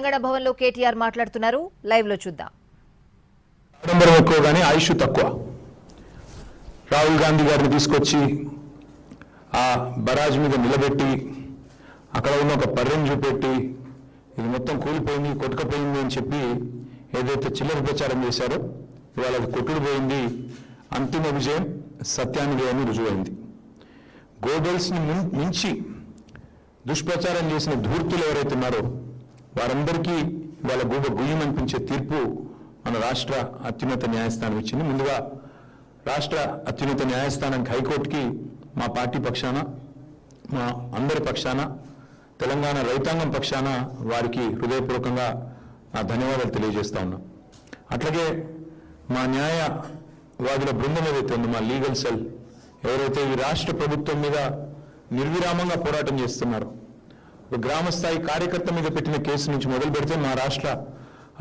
తెలంగాణ భవన్లో కేటీఆర్ మాట్లాడుతున్నారు. లైవ్ లో చూద్దాం. ఆడంబరం ఎక్కువ కానీ ఆయుష్ తక్కువ. రాహుల్ గాంధీ గారిని తీసుకొచ్చి ఆ బరాజ్ మీద నిలబెట్టి అక్కడ ఉన్న ఒక పర్రెని చూపెట్టి ఇది మొత్తం కూలిపోయింది, కొట్టుకపోయింది అని చెప్పి ఏదైతే చిల్లర ప్రచారం చేశారో ఇవాళ అది కొట్టుడు పోయింది. అంతిమ విజయం సత్యానికి అని రుజువైంది. గోబెల్స్ని మించి దుష్ప్రచారం చేసిన ధూర్తులు ఎవరైతే ఉన్నారో వారందరికీ వాళ్ళ గూబ గుయ్యమనిపించే తీర్పు మన రాష్ట్ర అత్యున్నత న్యాయస్థానం ఇచ్చింది. ముందుగా రాష్ట్ర అత్యున్నత న్యాయస్థానానికి హైకోర్టుకి మా పార్టీ పక్షాన, మా అందరి పక్షాన, తెలంగాణ రైతాంగం పక్షాన వారికి హృదయపూర్వకంగా నా ధన్యవాదాలు తెలియజేస్తా ఉన్నాం. అట్లాగే మా న్యాయవాదుల బృందం ఏదైతే ఉందో, మా లీగల్ సెల్ ఎవరైతే ఈ రాష్ట్ర ప్రభుత్వం మీద నిర్విరామంగా పోరాటం చేస్తున్నారో, ఒక గ్రామస్థాయి కార్యకర్త మీద పెట్టిన కేసు నుంచి మొదలు పెడితే మా రాష్ట్ర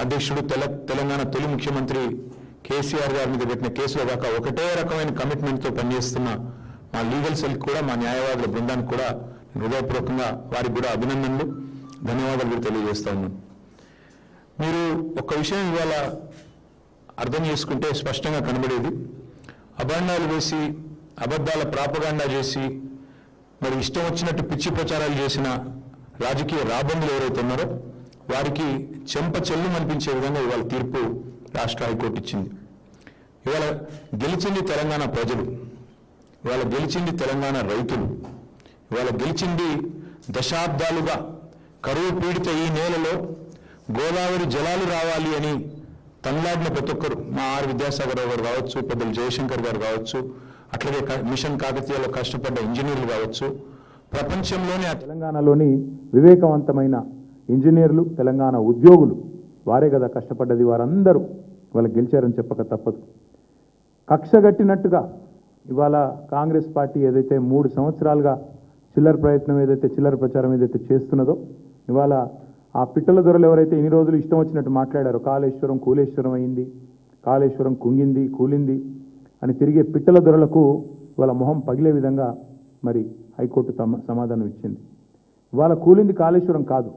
అధ్యక్షుడు తెలంగాణ తొలి ముఖ్యమంత్రి కేసీఆర్ గారి మీద పెట్టిన కేసుల దాకా ఒకటే రకమైన కమిట్మెంట్తో పనిచేస్తున్న మా లీగల్ సెల్ కూడా, మా న్యాయవాదుల బృందానికి కూడా హృదయపూర్వకంగా వారికి కూడా అభినందనలు, ధన్యవాదాలు కూడా తెలియజేస్తా ఉన్నాను. మీరు ఒక విషయం ఇవాళ అర్థం చేసుకుంటే స్పష్టంగా కనబడేది, అభాండాలు వేసి అబద్ధాల ప్రాపగాండా చేసి మరి ఇష్టం వచ్చినట్టు పిచ్చి ప్రచారాలు చేసిన రాజకీయ రాబందులు ఎవరైతే ఉన్నారో వారికి చెంప చెల్లు అనిపించే విధంగా ఇవాళ తీర్పు రాష్ట్ర హైకోర్టు ఇచ్చింది. ఇవాళ గెలిచింది తెలంగాణ ప్రజలు, ఇవాళ గెలిచింది తెలంగాణ రైతులు, ఇవాళ గెలిచింది దశాబ్దాలుగా కరువు పీడిత ఈ నేలలో గోదావరి జలాలు రావాలి అని తనలాడిన ప్రతి ఒక్కరు, మా ఆర్ విద్యాసాగర్ గారు కావచ్చు, పెద్దలు జయశంకర్ గారు కావచ్చు, అట్లాగే మిషన్ కాకతీయలో కష్టపడ్డ ఇంజనీర్లు కావచ్చు, ప్రపంచంలోనే తెలంగాణలోని వివేకవంతమైన ఇంజనీర్లు, తెలంగాణ ఉద్యోగులు వారే కదా కష్టపడ్డది. వారందరూ ఇవాళ గెలిచారని చెప్పక తప్పదు. కక్షగట్టినట్టుగా ఇవాళ కాంగ్రెస్ పార్టీ ఏదైతే 3 సంవత్సరాలుగా చిల్లర ప్రచారం ఏదైతే చేస్తున్నదో, ఇవాళ ఆ పిట్టల దొరలు ఎవరైతే ఇన్ని రోజులు ఇష్టం వచ్చినట్టు మాట్లాడారో, కాళేశ్వరం కూలేశ్వరం అయింది, కాళేశ్వరం కుంగింది, కూలింది అని తిరిగే పిట్టల దొరలకు ఇవాళ మొహం పగిలే విధంగా మరి హైకోర్టు సమాధానం ఇచ్చింది. ఇవాళ కూలింది కాళేశ్వరం కాదు,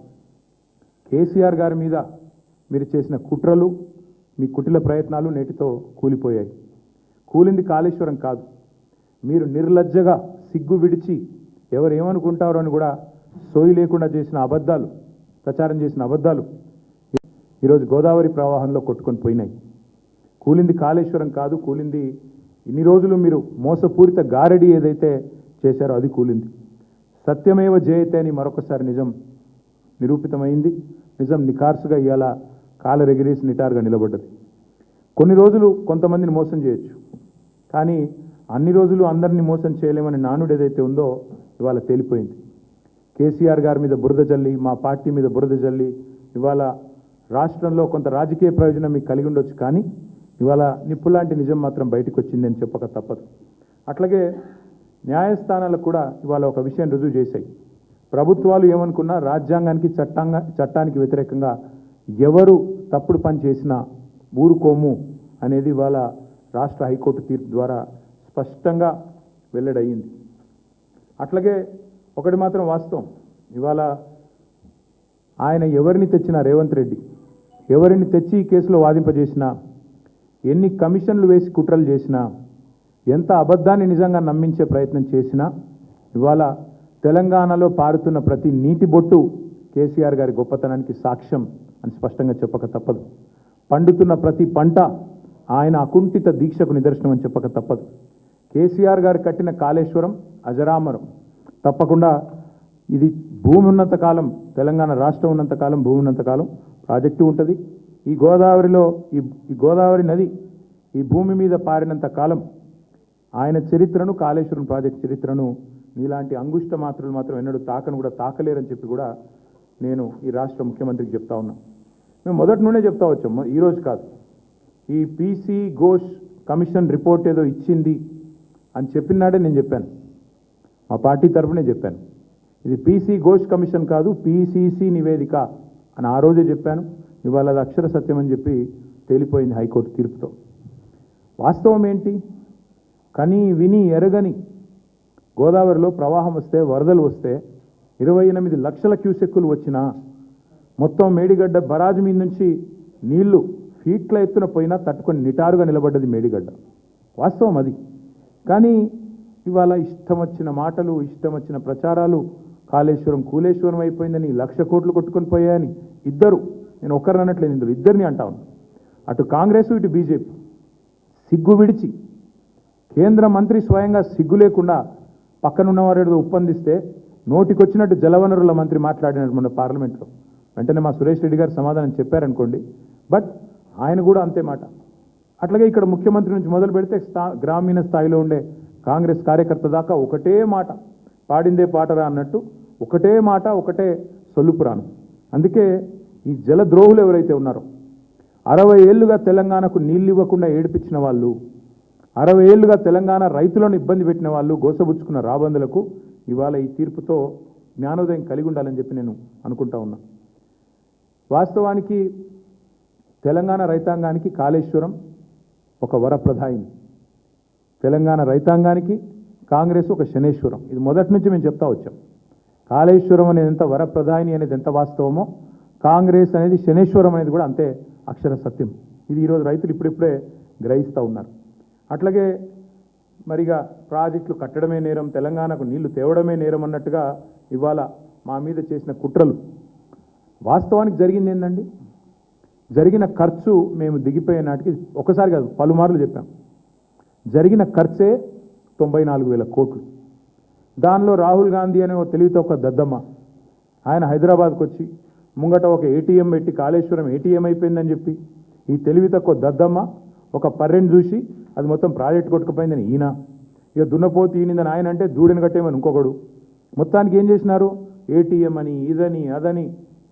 కేసీఆర్ గారి మీద మీరు చేసిన కుట్రలు, మీ కుటిల ప్రయత్నాలు నేటితో కూలిపోయాయి. కూలింది కాళేశ్వరం కాదు, మీరు నిర్లజ్జగా సిగ్గు విడిచి ఎవరు ఏమనుకుంటారో అని కూడా సోయి లేకుండా చేసిన అబద్ధాలు, ప్రచారం చేసిన అబద్ధాలు ఈరోజు గోదావరి ప్రవాహంలో కొట్టుకొని పోయినాయి. కూలింది కాళేశ్వరం కాదు, కూలింది ఇన్ని రోజులు మీరు మోసపూరిత గారడి ఏదైతే చేశారో అది కూలింది. సత్యమేవ జయతే అని మరొకసారి నిజం నిరూపితమైంది. నిజం నిఖార్సుగా ఇవాళ కాలరెగిరేసి నిటారుగా నిలబడ్డది. కొన్ని రోజులు కొంతమందిని మోసం చేయొచ్చు, కానీ అన్ని రోజులు అందరినీ మోసం చేయలేమని నానుడు ఏదైతే ఉందో ఇవాళ తేలిపోయింది. కేసీఆర్ గారి మీద బురద జల్లి, మా పార్టీ మీద బురద జల్లి ఇవాళ రాష్ట్రంలో కొంత రాజకీయ ప్రయోజనం మీకు కలిగి ఉండొచ్చు, కానీ ఇవాళ నిప్పులాంటి నిజం మాత్రం బయటకు వచ్చిందని చెప్పక తప్పదు. అట్లాగే న్యాయస్థానాలకు కూడా ఇవాళ ఒక విషయం రుజువు చేశాయి. ప్రభుత్వాలు ఏమనుకున్నా రాజ్యాంగానికి చట్టానికి వ్యతిరేకంగా ఎవరు తప్పుడు పని చేసినా ఊరుకోము అనేది ఇవాళ రాష్ట్ర హైకోర్టు తీర్పు ద్వారా స్పష్టంగా వెల్లడయ్యింది. అట్లాగే ఒకటి మాత్రం వాస్తవం, ఇవాళ ఆయన ఎవరిని తెచ్చినా, రేవంత్ రెడ్డి ఎవరిని తెచ్చి ఈ కేసులో వాదింపజేసినా, ఎన్ని కమిషన్లు వేసి కుట్రలు చేసినా, ఎంత అబద్ధాన్ని నిజంగా నమ్మించే ప్రయత్నం చేసినా, ఇవాళ తెలంగాణలో పారుతున్న ప్రతి నీటి బొట్టు కేసీఆర్ గారి గొప్పతనానికి సాక్ష్యం అని స్పష్టంగా చెప్పక తప్పదు. పండుతున్న ప్రతి పంట ఆయన అకుంఠిత దీక్షకు నిదర్శనం అని చెప్పక తప్పదు. కేసీఆర్ గారు కట్టిన కాళేశ్వరం అజరామరం. తప్పకుండా ఇది భూమి ఉన్నంతకాలం, తెలంగాణ రాష్ట్రం ఉన్నంతకాలం, భూమి ఉన్నంతకాలం ప్రాజెక్టు ఉంటుంది. ఈ గోదావరిలో ఈ గోదావరి నది ఈ భూమి మీద పారినంత కాలం ఆయన చరిత్రను, కాళేశ్వరం ప్రాజెక్టు చరిత్రను మీలాంటి అంగుష్ట మాత్రులు మాత్రం ఎన్నడూ తాకను కూడా తాకలేరని చెప్పి కూడా నేను ఈ రాష్ట్ర ముఖ్యమంత్రికి చెప్తా ఉన్నా. మేము మొదటి నుండే చెప్తా వచ్చాం, ఈరోజు కాదు. ఈ పీసీ ఘోష్ కమిషన్ రిపోర్ట్ ఏదో ఇచ్చింది అని చెప్పినాడే నేను చెప్పాను, మా పార్టీ తరఫునే చెప్పాను. ఇది పీసీ ఘోష్ కమిషన్ కాదు, పీసీసీ నివేదిక అని ఆ రోజే చెప్పాను. ఇవాళ అది అక్షర సత్యం అని చెప్పి తేలిపోయింది హైకోర్టు తీర్పుతో. వాస్తవం ఏంటి? కని విని ఎరగని గోదావరిలో ప్రవాహం వస్తే, వరదలు వస్తే 28 లక్షల క్యూసెక్కులు వచ్చినా మొత్తం మేడిగడ్డ బరాజు మీద నుంచి నీళ్లు ఫీట్ల ఎత్తున పోయినా తట్టుకొని నిటారుగా నిలబడ్డది మేడిగడ్డ. వాస్తవం అది. కానీ ఇవాళ ఇష్టం వచ్చిన మాటలు, ఇష్టం వచ్చిన ప్రచారాలు, కాళేశ్వరం కూలేశ్వరం అయిపోయిందని 1,00,000 కోట్లు కొట్టుకొని పోయాయని ఇద్దరు, నేను ఒక్కరిని అనట్లేదు, ఇందులో ఇద్దరిని అంటా ఉన్నా, అటు కాంగ్రెస్ ఇటు బీజేపీ సిగ్గు విడిచి కేంద్ర మంత్రి స్వయంగా సిగ్గు లేకుండా పక్కనున్నవారు ఏదో ఒప్పందిస్తే నోటికొచ్చినట్టు జలవనరుల మంత్రి మాట్లాడినట్టు మన పార్లమెంట్లో వెంటనే మా సురేష్ రెడ్డి గారు సమాధానం చెప్పారనుకోండి, బట్ ఆయన కూడా అంతే మాట. అట్లాగే ఇక్కడ ముఖ్యమంత్రి నుంచి మొదలు పెడితే గ్రామీణ స్థాయిలో ఉండే కాంగ్రెస్ కార్యకర్త దాకా ఒకటే మాట, పాడిందే పాటరా అన్నట్టు ఒకటే మాట, ఒకటే సొల్లుపురాణం. అందుకే ఈ జలద్రోహులు ఎవరైతే ఉన్నారో, 60 ఏళ్లుగా తెలంగాణకు నీళ్ళు ఇవ్వకుండా ఏడిపించిన వాళ్ళు, 60 ఏళ్లుగా తెలంగాణ రైతులను ఇబ్బంది పెట్టిన వాళ్ళు, గోసబుచ్చుకున్న రాబందులకు ఇవాళ ఈ తీర్పుతో జ్ఞానోదయం కలిగి ఉండాలని చెప్పి నేను అనుకుంటా ఉన్నా. వాస్తవానికి తెలంగాణ రైతాంగానికి కాళేశ్వరం ఒక వరప్రదాయిని, తెలంగాణ రైతాంగానికి కాంగ్రెస్ ఒక శనేశ్వరం. ఇది మొదటి నుంచి మేము చెప్తా వచ్చాం. కాళేశ్వరం అనేది ఎంత వరప్రదాయిని అనేది ఎంత వాస్తవమో, కాంగ్రెస్ అనేది శనేశ్వరం అనేది కూడా అంతే అక్షర సత్యం. ఇది ఈరోజు రైతులు ఇప్పుడిప్పుడే గ్రహిస్తూ ఉన్నారు. అట్లాగే మరిగా ప్రాజెక్టులు కట్టడమే నేరం, తెలంగాణకు నీళ్లు తేవడమే నేరం అన్నట్టుగా ఇవాళ మా మీద చేసిన కుట్రలు. వాస్తవానికి జరిగింది ఏంటండి, జరిగిన ఖర్చు మేము దిగిపోయే నాటికి ఒకసారి కాదు పలుమార్లు చెప్పాం, జరిగిన ఖర్చే 94,000 కోట్లు. దానిలో రాహుల్ గాంధీ అనే ఒక తెలివితో ఒక దద్దమ్మ, ఆయన హైదరాబాద్కు వచ్చి ముంగట ఒక ఏటీఎం పెట్టి కాళేశ్వరం ఏటీఎం అయిపోయిందని చెప్పి, ఈ తెలివి తక్కువ దద్దమ్మ ఒక పర్రెని చూసి అది మొత్తం ప్రాజెక్ట్ కొట్టుకుపోయిందని ఈయన, ఇక దున్నపోతు ఈయనిందని ఆయన అంటే దూడిని కట్టేమని ఇంకొకడు, మొత్తానికి ఏం చేసినారు, ఏటీఎం అని ఇదని అదని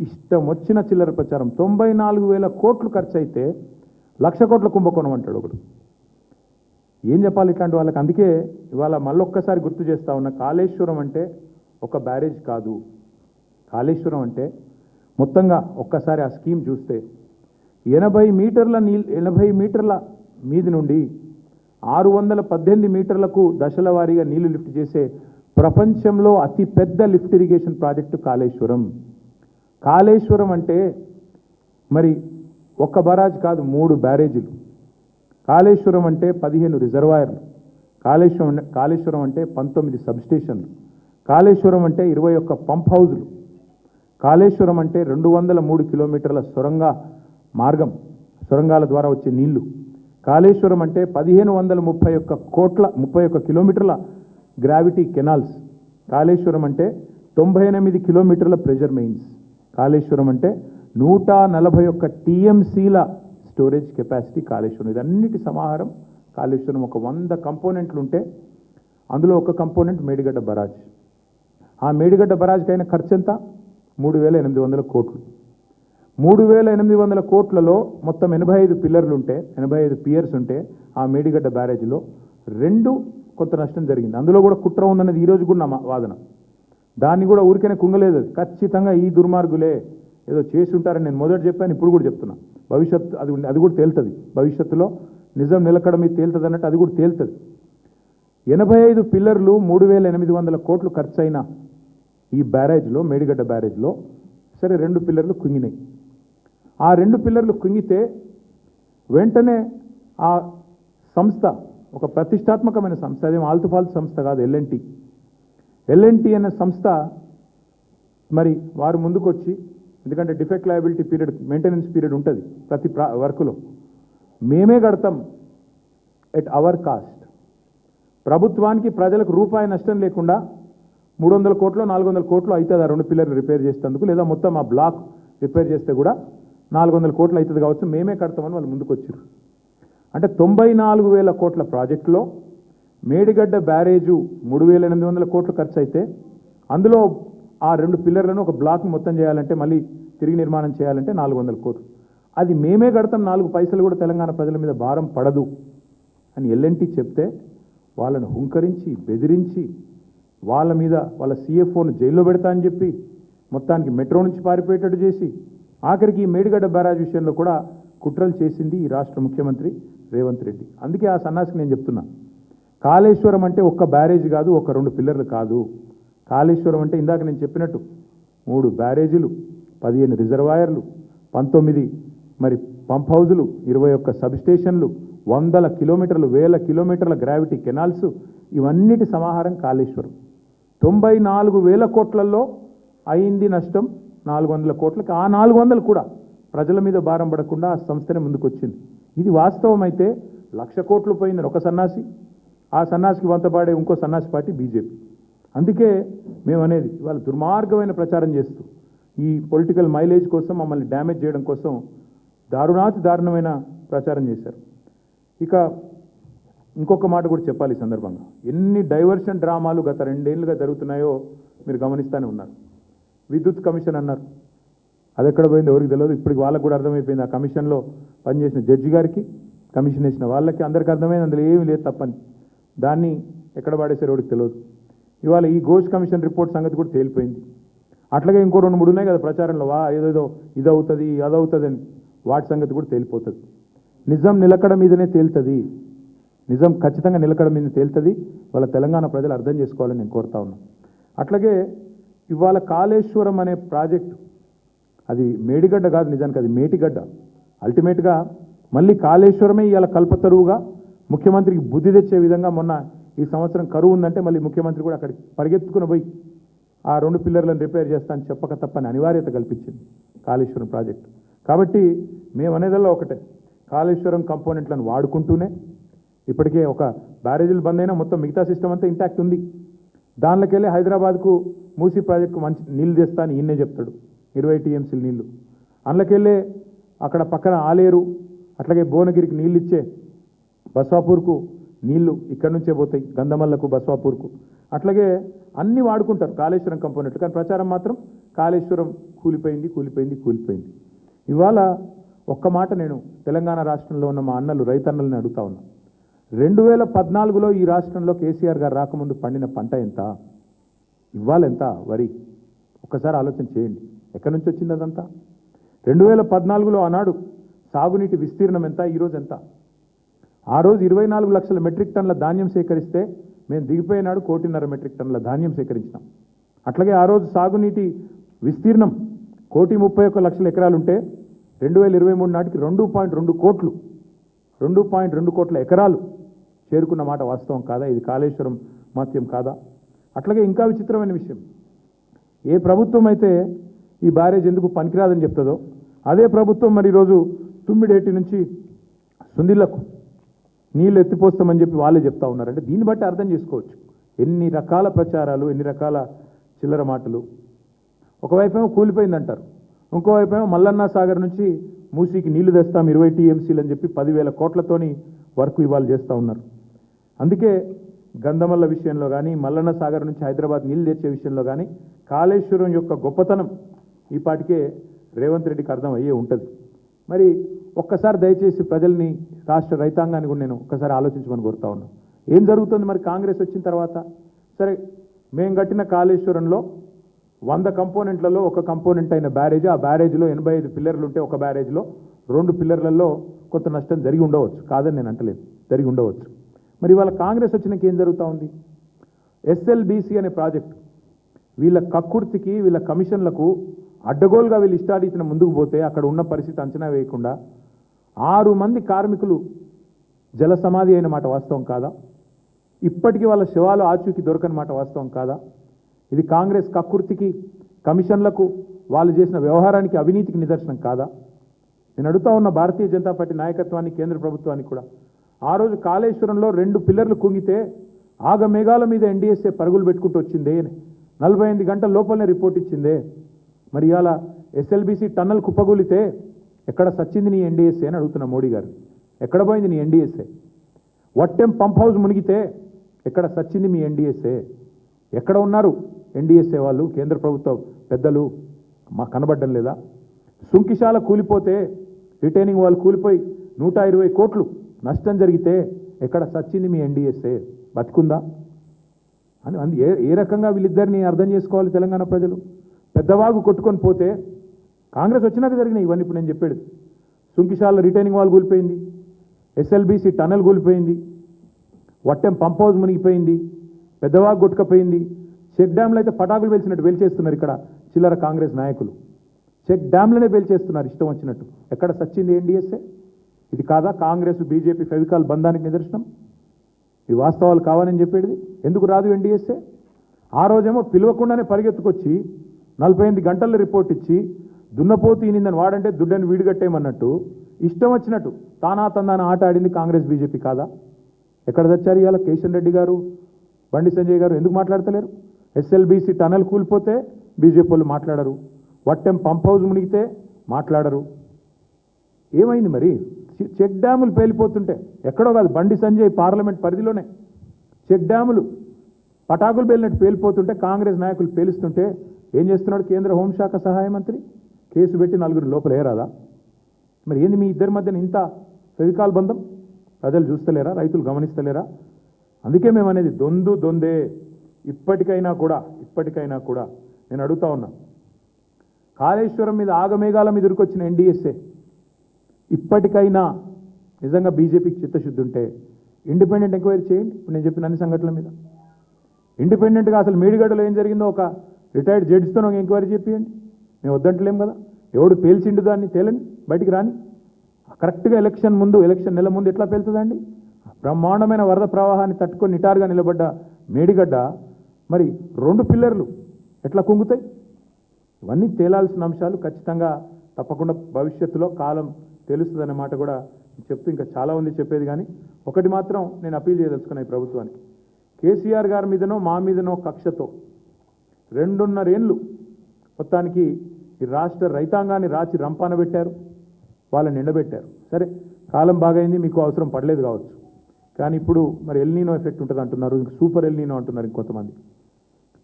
ఇష్టం వచ్చిన చిల్లర ప్రచారం. 94,000 కోట్లు ఖర్చు అయితే 1,00,000 కోట్ల కుంభకోణం అంటాడు ఒకడు. ఏం చెప్పాలి ఇట్లాంటి వాళ్ళకి? అందుకే ఇవాళ మళ్ళొక్కసారి గుర్తు చేస్తా ఉన్న, కాళేశ్వరం అంటే ఒక బ్యారేజ్ కాదు. కాళేశ్వరం అంటే మొత్తంగా ఒక్కసారి ఆ స్కీమ్ చూస్తే 80 మీటర్ల మీది నుండి 618 మీటర్లకు దశల వారీగా నీళ్లు లిఫ్ట్ చేసే ప్రపంచంలో అతి పెద్ద lift irrigation project Kaleshwaram. Kaleshwaram అంటే మరి ఒక్క బరాజ్ కాదు, 3 బ్యారేజీలు. కాళేశ్వరం అంటే 15 రిజర్వాయర్లు. కాళేశ్వరం అంటే 19 సబ్స్టేషన్లు. కాళేశ్వరం అంటే 21 పంప్ హౌజులు. కాళేశ్వరం అంటే 203 కిలోమీటర్ల సొరంగాల ద్వారా వచ్చే నీళ్లు. కాళేశ్వరం అంటే 1,531 కిలోమీటర్ల గ్రావిటీ కెనాల్స్. కాళేశ్వరం అంటే 98 కిలోమీటర్ల ప్రెషర్ మెయిన్స్. కాళేశ్వరం అంటే 141 టీఎంసీల స్టోరేజ్ కెపాసిటీ కాళేశ్వరం. ఇదన్నిటి సమాహారం కాళేశ్వరం. ఒక 100 కంపోనెంట్లు ఉంటే అందులో ఒక కంపోనెంట్ మేడిగడ్డ బరాజ్. ఆ మేడిగడ్డ బరాజ్కి అయిన ఖర్చు ఎంత? 3,800 కోట్లు. 3,800 కోట్లలో మొత్తం 85 పిల్లర్లు ఉంటే, 85 పియర్స్ ఉంటే ఆ మేడిగడ్డ బ్యారేజ్లో 2 కొంత నష్టం జరిగింది. అందులో కూడా కుట్ర ఉందన్నది ఈరోజు కూడా నా వాదన. దాన్ని కూడా ఊరికనే కుంగలేదు. ఖచ్చితంగా ఈ దుర్మార్గులే ఏదో చేసి ఉంటారని నేను మొదట చెప్పాను, ఇప్పుడు కూడా చెప్తున్నా. భవిష్యత్తు అది కూడా తేలుతుంది. భవిష్యత్తులో నిజం నిలకడ మీద తేలుతుంది అన్నట్టు అది కూడా తేలుతుంది. 85 పిల్లర్లు 3,800 కోట్లు ఖర్చు అయిన ఈ బ్యారేజ్లో, మేడిగడ్డ బ్యారేజ్లో సరే 2 పిల్లర్లు కుంగినాయి. ఆ 2 పిల్లర్లు కుంగితే వెంటనే ఆ సంస్థ ఒక ప్రతిష్టాత్మకమైన సంస్థ, అదేం ఆల్తుఫాల్తు సంస్థ కాదు, ఎల్ఎన్టీ అనే సంస్థ మరి వారు ముందుకొచ్చి, ఎందుకంటే defect liability period, maintenance period ఉంటుంది ప్రతి వర్కులో, మేమే కడతాం ఎట్ అవర్ కాస్ట్, ప్రభుత్వానికి ప్రజలకు రూపాయి నష్టం లేకుండా 300 కోట్లు 400 కోట్లు అవుతుంది ఆ 2 పిల్లర్లు రిపేర్ చేసేందుకు, లేదా మొత్తం ఆ బ్లాక్ రిపేర్ చేస్తే కూడా 400 కోట్లు అవుతుంది కావచ్చు, మేమే కడతామని వాళ్ళు ముందుకు వచ్చారు. అంటే 94,000 కోట్ల ప్రాజెక్టులో మేడిగడ్డ బ్యారేజు 3,800 కోట్లు ఖర్చు అయితే, అందులో ఆ 2 పిల్లర్లను ఒక బ్లాక్ మొత్తం చేయాలంటే, మళ్ళీ తిరిగి నిర్మాణం చేయాలంటే 400 కోట్లు. అది మేమే కడతాం, 4 పైసలు కూడా తెలంగాణ ప్రజల మీద భారం పడదు అని ఎల్ఎన్టీ చెప్తే, వాళ్ళను హుంకరించి బెదిరించి వాళ్ళ మీద వాళ్ళ CFOను జైల్లో పెడతా అని చెప్పి మొత్తానికి మెట్రో నుంచి పారిపోయేటట్టు చేసి, ఆఖరికి ఈ మేడిగడ్డ బ్యారేజ్ విషయంలో కూడా కుట్రలు చేసింది ఈ రాష్ట్ర ముఖ్యమంత్రి రేవంత్ రెడ్డి. అందుకే ఆ సన్నాసికి నేను చెప్తున్నా, కాళేశ్వరం అంటే ఒక్క బ్యారేజ్ కాదు, ఒక 2 పిల్లర్లు కాదు. కాళేశ్వరం అంటే ఇందాక నేను చెప్పినట్టు 3 బ్యారేజీలు, 15 రిజర్వాయర్లు, 19 మరి పంప్ హౌజులు, 21 సబ్ స్టేషన్లు, వందల కిలోమీటర్లు, వేల కిలోమీటర్ల గ్రావిటీ కెనాల్స్, ఇవన్నిటి సమాహారం కాళేశ్వరం. 94,000 కోట్లలో అయింది నష్టం 400 కోట్లకి. ఆ 400 కూడా ప్రజల మీద భారం పడకుండా ఆ సంస్థనే ముందుకొచ్చింది. ఇది వాస్తవం అయితే 1,00,000 కోట్లు పోయిందని ఒక సన్నాసి, ఆ సన్నాసికి వంతపాడే ఇంకో సన్నాసి పార్టీ బీజేపీ. అందుకే మేము అనేది ఇవాళ దుర్మార్గమైన ప్రచారం చేస్తూ ఈ పొలిటికల్ మైలేజ్ కోసం మమ్మల్ని డ్యామేజ్ చేయడం కోసం దారుణాతి దారుణమైన ప్రచారం చేశారు. ఇక ఇంకొక మాట కూడా చెప్పాలి ఈ సందర్భంగా. ఎన్ని డైవర్షన్ డ్రామాలు గత 2 ఏళ్లుగా జరుగుతున్నాయో మీరు గమనిస్తూనే ఉన్నారు. విద్యుత్ కమిషన్ అన్నారు, అది ఎక్కడ పోయిందో ఎవరికి తెలియదు. ఇప్పటికి వాళ్ళకు కూడా అర్థమైపోయింది. ఆ కమిషన్లో పనిచేసిన జడ్జి గారికి, కమిషన్ వేసిన వాళ్ళకి అందరికీ అర్థమైంది అందులో ఏమీ లేదు తప్పని. దాన్ని ఎక్కడ పడేసారో ఎవరికి తెలియదు. ఇవాళ ఈ ఘోష్ కమిషన్ రిపోర్ట్ సంగతి కూడా తేలిపోయింది. అట్లాగే ఇంకో 2-3 ఉన్నాయి కదా ప్రచారంలో, ఏదేదో ఇదవుతుంది అదవుతుంది అని, వాటి సంగతి కూడా తేలిపోతుంది. నిజం నిలకడ మీదనే తేలుతుంది. నిజం ఖచ్చితంగా నిలకడ మీద తేలుతుంది. వాళ్ళ తెలంగాణ ప్రజలు అర్థం చేసుకోవాలని నేను కోరుతా ఉన్నాను. అట్లాగే ఇవాళ కాళేశ్వరం అనే ప్రాజెక్టు అది మేడిగడ్డ కాదు, నిజానికి అది మేటిగడ్డ. అల్టిమేట్గా మళ్ళీ కాళేశ్వరమే ఇవాళ కల్పతరువుగా ముఖ్యమంత్రికి బుద్ధి తెచ్చే విధంగా మొన్న ఈ సంవత్సరం కరువు ఉందంటే మళ్ళీ ముఖ్యమంత్రి కూడా అక్కడికి పరిగెత్తుకుని పోయి ఆ 2 పిల్లర్లను రిపేర్ చేస్తానని చెప్పక తప్పని అనివార్యత కల్పించింది కాళేశ్వరం ప్రాజెక్టు. కాబట్టి మేము అనేదల్లా ఒకటే, కాళేశ్వరం కంపోనెంట్లను వాడుకుంటూనే ఇప్పటికే ఒక బ్యారేజీలు బంద్ అయినా మొత్తం మిగతా సిస్టమ్ అంతా ఇంటాక్ట్ ఉంది. దానిలోకెళ్ళి హైదరాబాద్కు మూసీ ప్రాజెక్టుకు మంచి నీళ్లు తెస్తా అని ఈయనే చెప్తాడు, 20 టీఎంసీలు నీళ్లు. అందులోకెళ్ళే అక్కడ పక్కన ఆలేరు, అట్లాగే భువనగిరికి నీళ్ళు ఇచ్చే బస్వాపూర్కు నీళ్లు ఇక్కడి నుంచే పోతాయి, గంధమల్లకు బస్వాపూర్కు. అట్లాగే అన్నీ వాడుకుంటారు కాళేశ్వరం కంపోనెంట్లు. కానీ ప్రచారం మాత్రం కాళేశ్వరం కూలిపోయింది. ఇవాళ ఒక్క మాట నేను తెలంగాణ రాష్ట్రంలో ఉన్న మా అన్నలు, రైతన్నల్ని అడుగుతా ఉన్నా. 2014లో ఈ రాష్ట్రంలో కేసీఆర్ గారు రాకముందు పండిన పంట ఎంత, ఇవాళ ఎంత వరి? ఒక్కసారి ఆలోచన చేయండి. ఎక్కడి నుంచి వచ్చింది అదంతా? 2014లో ఆనాడు సాగునీటి విస్తీర్ణం ఎంత, ఈరోజు ఎంత? ఆ రోజు 24 లక్షల మెట్రిక్ టన్నుల ధాన్యం సేకరిస్తే మేము దిగిపోయినాడు 1.5 మెట్రిక్ టన్నుల ధాన్యం సేకరించినాం. అట్లాగే ఆ రోజు సాగునీటి విస్తీర్ణం 1,31 లక్షల ఎకరాలు ఉంటే 2023 నాటికి 2.2 కోట్ల ఎకరాలు చేరుకున్న మాట వాస్తవం కాదా? ఇది కాళేశ్వరం మహత్యం కాదా? అట్లాగే ఇంకా విచిత్రమైన విషయం, ఏ ప్రభుత్వం అయితే ఈ బ్యారేజ్ ఎందుకు పనికిరాదని చెప్తుందో అదే ప్రభుత్వం మరి ఈరోజు తుమ్మిడేటి నుంచి సుందిళ్లకు నీళ్ళు ఎత్తిపోస్తామని చెప్పి వాళ్ళే చెప్తా ఉన్నారంటే దీన్ని బట్టి అర్థం చేసుకోవచ్చు ఎన్ని రకాల ప్రచారాలు, ఎన్ని రకాల చిల్లర మాటలు. ఒకవైపేమో కూలిపోయిందంటారు, ఇంకోవైపేమో మల్లన్న సాగర్ నుంచి మూసీకి నీళ్లు తెస్తాం 20 టీఎంసీలు అని చెప్పి 10,000 కోట్లతోని వర్క్ ఇవాళ చేస్తూ ఉన్నారు. అందుకే గంధమల్ల విషయంలో కానీ, మల్లన్న సాగర్ నుంచి హైదరాబాద్ నీళ్లు తెచ్చే విషయంలో కానీ కాళేశ్వరం యొక్క గొప్పతనం ఈ పాటికే రేవంత్ రెడ్డికి అర్థం అయ్యే ఉంటుంది. మరి ఒక్కసారి దయచేసి ప్రజల్ని, రాష్ట్ర రైతాంగాన్ని కూడా నేను ఒక్కసారి ఆలోచించమని కోరుతా ఉన్నాను. ఏం జరుగుతుంది మరి కాంగ్రెస్ వచ్చిన తర్వాత? సరే, మేము కట్టిన కాళేశ్వరంలో 100 కంపోనెంట్లలో ఒక కంపోనెంట్ అయిన బ్యారేజ్, ఆ బ్యారేజ్లో 85 పిల్లర్లు ఉంటే ఒక బ్యారేజ్లో 2 పిల్లర్లలో కొంత నష్టం జరిగి ఉండవచ్చు, కాదని నేను అంటలేదు, జరిగి ఉండవచ్చు. మరి ఇవాళ కాంగ్రెస్ వచ్చినాక ఏం జరుగుతూ ఉంది? ఎస్ఎల్బీసీ అనే ప్రాజెక్టు వీళ్ళ కక్కుర్తికి, వీళ్ళ కమిషన్లకు అడ్డగోలుగా వీళ్ళు ఇష్టారీతిన ముందుకు పోతే అక్కడ ఉన్న పరిస్థితి అంచనా వేయకుండా 6 మంది కార్మికులు జల సమాధి అయిన మాట వాస్తవం కాదా? ఇప్పటికీ వాళ్ళ శవాలు ఆచూకీ దొరకని మాట వాస్తవం కాదా? ఇది కాంగ్రెస్ కక్కుర్తికి, కమిషన్లకు, వాళ్ళు చేసిన వ్యవహారానికి, అవినీతికి నిదర్శనం కాదా? నేను అడుగుతా ఉన్న భారతీయ జనతా పార్టీ నాయకత్వాన్ని, కేంద్ర ప్రభుత్వానికి కూడా, ఆ రోజు కాళేశ్వరంలో 2 పిల్లర్లు కుంగితే ఆగమేఘాల మీద ఎన్డీఎస్ఏ పరుగులు పెట్టుకుంటూ వచ్చిందే, 48 గంటల లోపలనే రిపోర్ట్ ఇచ్చిందే. మరి ఇవాళ ఎస్ఎల్బీసీ టన్నల్ కుప్పగూలితే ఎక్కడ సచ్చింది నీ ఎన్డీఎస్ఏ అని అడుగుతున్న మోడీ గారు. ఎక్కడ పోయింది నీ ఎన్డీఎస్ఏ? వట్టెం పంప్ హౌస్ మునిగితే ఎక్కడ సచ్చింది మీ ఎన్డీఎస్ఏ? ఎక్కడ ఉన్నారు ఎన్డీఎస్ఏ వాళ్ళు, కేంద్ర ప్రభుత్వ పెద్దలు? మాకు కనబడ్డం లేదా? సుంకిశాల కూలిపోతే, రిటైనింగ్ వాళ్ళు కూలిపోయి 120 కోట్లు నష్టం జరిగితే ఎక్కడ సచ్చింది మీ ఎన్డీఎస్ఏ? బతికుందా అని ఏ రకంగా వీళ్ళిద్దరిని అర్థం చేసుకోవాలి తెలంగాణ ప్రజలు? పెద్దవాగు కొట్టుకొని పోతే కాంగ్రెస్ వచ్చినాక జరిగినాయి ఇవన్నీ. ఇప్పుడు నేను చెప్పేది, సుంకిశాల రిటైనింగ్ వాల్ కూలిపోయింది, ఎస్ఎల్బీసీ టన్నల్ కూలిపోయింది, వట్టెం పంప్ హౌస్ మునిగిపోయింది, పెద్దవాగు కొట్టుకపోయింది, చెక్ డ్యాంలో అయితే పటాకులు వెలిసినట్టు వెలిచేస్తున్నారు ఇక్కడ చిల్లర కాంగ్రెస్ నాయకులు. చెక్ డ్యామ్లనే పేల్చేస్తున్నారు ఇష్టం వచ్చినట్టు. ఎక్కడ సచ్చింది ఎన్డీఎస్ఏ? ఇది కాదా కాంగ్రెస్ బీజేపీ ఫెవికాల్ బంధానికి నిదర్శనం? ఈ వాస్తవాలు కావాలని చెప్పేది. ఎందుకు రాదు ఎన్డీఎస్ఏ? ఆ రోజేమో పిలవకుండానే పరిగెత్తుకొచ్చి 48 గంటల్లో రిపోర్ట్ ఇచ్చి దున్నపోతు ఈనిందని వాడంటే దుడ్డని వీడిగట్టేయమన్నట్టు ఇష్టం వచ్చినట్టు తానా తందాన ఆట ఆడింది కాంగ్రెస్ బీజేపీ కాదా? ఎక్కడ తెచ్చారు ఇవాళ కిషన్ రెడ్డి గారు, బండి సంజయ్ గారు? ఎందుకు మాట్లాడతలేరు? ఎస్ఎల్బీసీ టనల్ కూలిపోతే బీజేపీ వాళ్ళు మాట్లాడరు, వట్టెం పంప్ హౌస్ మునిగితే మాట్లాడరు. ఏమైంది మరి? చెక్ డ్యాములు పేలిపోతుంటే ఎక్కడో కాదు, బండి సంజయ్ పార్లమెంట్ పరిధిలోనే చెక్ డ్యాములు పటాకులు పేలినట్టు పేలిపోతుంటే కాంగ్రెస్ నాయకులు పేలుస్తుంటే ఏం చేస్తున్నాడు కేంద్ర హోంశాఖ సహాయ మంత్రి? కేసు పెట్టి 4 లోపల ఏరాదా? మరి ఏంది మీ ఇద్దరి మధ్యన ఇంత ఫెవికాల్ బంధం? ప్రజలు చూస్తలేరా? రైతులు గమనిస్తలేరా? అందుకే మేము అనేది దొందే. ఇప్పటికైనా కూడా నేను అడుగుతా ఉన్నా, కాళేశ్వరం మీద ఆగమేఘాల మీద ఉరికొచ్చిన ఎన్డీఎస్ఏ ఇప్పటికైనా నిజంగా బీజేపీకి చిత్తశుద్ధి ఉంటే ఇండిపెండెంట్ ఎంక్వైరీ చేయండి. ఇప్పుడు నేను చెప్పిన అన్ని సంఘటనల మీద ఇండిపెండెంట్గా అసలు మేడిగడ్డలో ఏం జరిగిందో ఒక రిటైర్డ్ జడ్జితో ఒక ఎంక్వైరీ చేపియండి. మేము వద్దంటలేం కదా. ఎవడు పేల్చిండు దాన్ని తేలని, బయటికి రాని. కరెక్ట్గా ఎలక్షన్ నెల ముందు ఎట్లా పేలుతుందండి? బ్రహ్మాండమైన వరద ప్రవాహాన్ని తట్టుకొని నిటారుగా నిలబడ్డ మేడిగడ్డ మరి 2 పిల్లర్లు ఎట్లా కుంగుతాయి? ఇవన్నీ తేలాల్సిన అంశాలు. ఖచ్చితంగా తప్పకుండా భవిష్యత్తులో కాలం తెలుస్తుందనే మాట కూడా చెప్తూ ఇంకా చాలా ఉంది చెప్పేది. కానీ ఒకటి మాత్రం నేను అప్పీల్ చేయదలుచుకున్నా ఈ ప్రభుత్వానికి. కేసీఆర్ గారి మీదనో మా మీదనో కక్షతో 2.5 ఏళ్ళు మొత్తానికి ఈ రాష్ట్ర రైతాంగాన్ని రాచి రంపాన పెట్టారు, వాళ్ళని ఎండబెట్టారు. సరే, కాలం బాగైంది, మీకు అవసరం పడలేదు కావచ్చు. కానీ ఇప్పుడు మరి ఎల్నీనో ఎఫెక్ట్ ఉంటుంది అంటున్నారు, సూపర్ ఎల్నీనో అంటున్నారు ఇంకొంతమంది.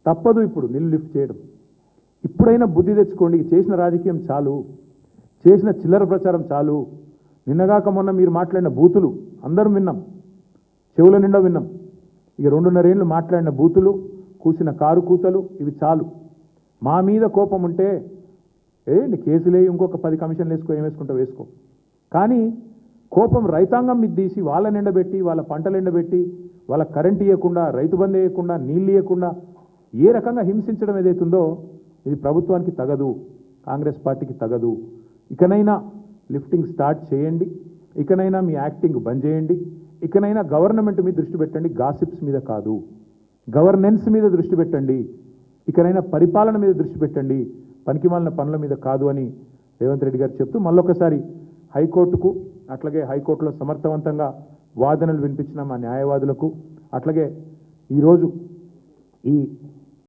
తప్పదు ఇప్పుడు నీళ్ళు లిఫ్ట్ చేయడం. ఇప్పుడైనా బుద్ధి తెచ్చుకోండి. చేసిన రాజకీయం చాలు, చేసిన చిల్లర ప్రచారం చాలు. నిన్నగాక మొన్న మీరు మాట్లాడిన బూతులు అందరం విన్నాం, చెవుల నిండా విన్నాం. ఇక 2.5 ఏళ్ళు మాట్లాడిన బూతులు, కూసిన కారు కూతలు ఇవి చాలు. మా మీద కోపం ఉంటే ఏంటి కేసులే, ఇంకొక 10 కమిషన్లు వేసుకో, ఏం వేసుకో. కానీ కోపం రైతాంగం మీద తీసి వాళ్ళని ఎండబెట్టి, వాళ్ళ పంటలు ఎండబెట్టి, వాళ్ళ కరెంట్ ఇవ్వకుండా, రైతు బంధు ఇవ్వకుండా, నీళ్ళు ఇవ్వకుండా ఏ రకంగా హింసించడం ఏదైతుందో ఇది ప్రభుత్వానికి తగదు, కాంగ్రెస్ పార్టీకి తగదు. ఇకనైనా లిఫ్టింగ్ స్టార్ట్ చేయండి. ఇకనైనా మీ యాక్టింగ్ బంద్ చేయండి. ఇకనైనా గవర్నమెంట్ మీద దృష్టి పెట్టండి, గాసిప్స్ మీద కాదు. గవర్నెన్స్ మీద దృష్టి పెట్టండి. ఇకనైనా పరిపాలన మీద దృష్టి పెట్టండి, పనికిమాలిన పనుల మీద కాదు అని రేవంత్ రెడ్డి గారు చెప్తూ మళ్ళొకసారి హైకోర్టుకు, అట్లాగే హైకోర్టులో సమర్థవంతంగా వాదనలు వినిపించిన మా న్యాయవాదులకు, అట్లాగే ఈరోజు ఈ